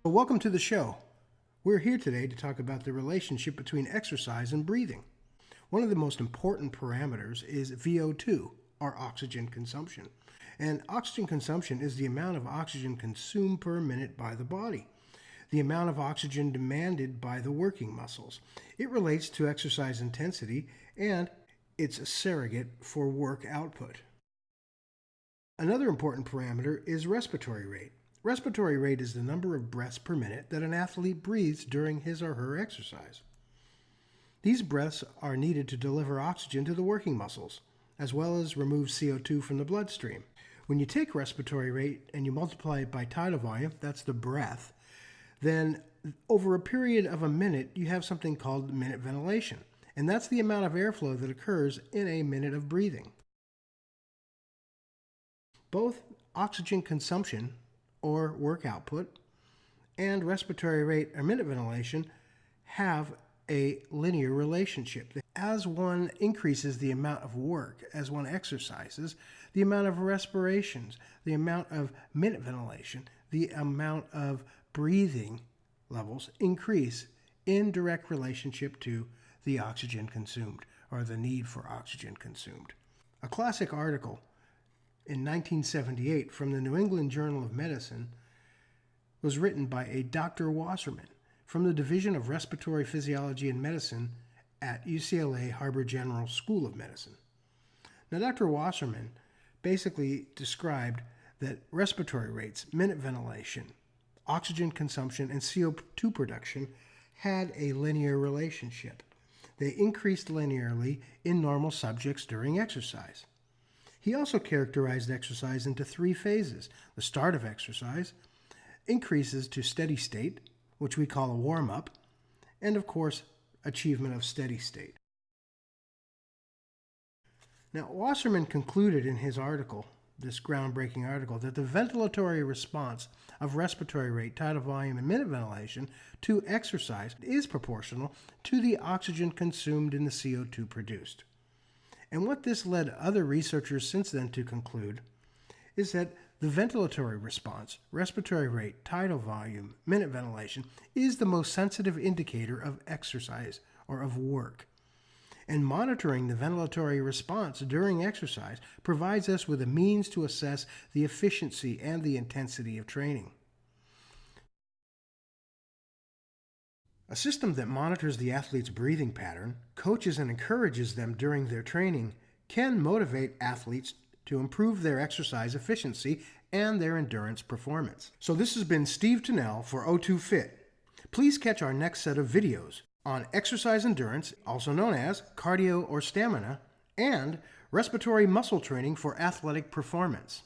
Well, welcome to the show. We're here today to talk about the relationship between exercise and breathing. One of the most important parameters is VO2, or oxygen consumption. And oxygen consumption is the amount of oxygen consumed per minute by the body, the amount of oxygen demanded by the working muscles. It relates to exercise intensity, and it's a surrogate for work output. Another important parameter is respiratory rate. Respiratory rate is the number of breaths per minute that an athlete breathes during his or her exercise. These breaths are needed to deliver oxygen to the working muscles, as well as remove CO2 from the bloodstream. When you take respiratory rate and you multiply it by tidal volume, that's the breath, then over a period of a minute, you have something called minute ventilation, and that's the amount of airflow that occurs in a minute of breathing. Both oxygen consumption, or work output, and respiratory rate or minute ventilation have a linear relationship. As one increases the amount of work, as one exercises, the amount of respirations, the amount of minute ventilation, the amount of breathing levels increase in direct relationship to the oxygen consumed, or the need for oxygen consumed. A classic article in 1978 from the New England Journal of Medicine was written by a Dr. Wasserman from the Division of Respiratory Physiology and Medicine at UCLA Harbor General School of Medicine. Now, Dr. Wasserman basically described that respiratory rates, minute ventilation, oxygen consumption, and CO2 production had a linear relationship. They increased linearly in normal subjects during exercise. He also characterized exercise into three phases. The start of exercise increases to steady state, which we call a warm-up, and of course, achievement of steady state. Now, Wasserman concluded in his article, this groundbreaking article, that the ventilatory response of respiratory rate, tidal volume, and minute ventilation to exercise is proportional to the oxygen consumed in the CO2 produced. And what this led other researchers since then to conclude is that the ventilatory response, respiratory rate, tidal volume, minute ventilation, is the most sensitive indicator of exercise or of work. And monitoring the ventilatory response during exercise provides us with a means to assess the efficiency and the intensity of training. A system that monitors the athlete's breathing pattern, coaches and encourages them during their training, can motivate athletes to improve their exercise efficiency and their endurance performance. So this has been Steve Tunnell for O2 Fit. Please catch our next set of videos on exercise endurance, also known as cardio or stamina, and respiratory muscle training for athletic performance.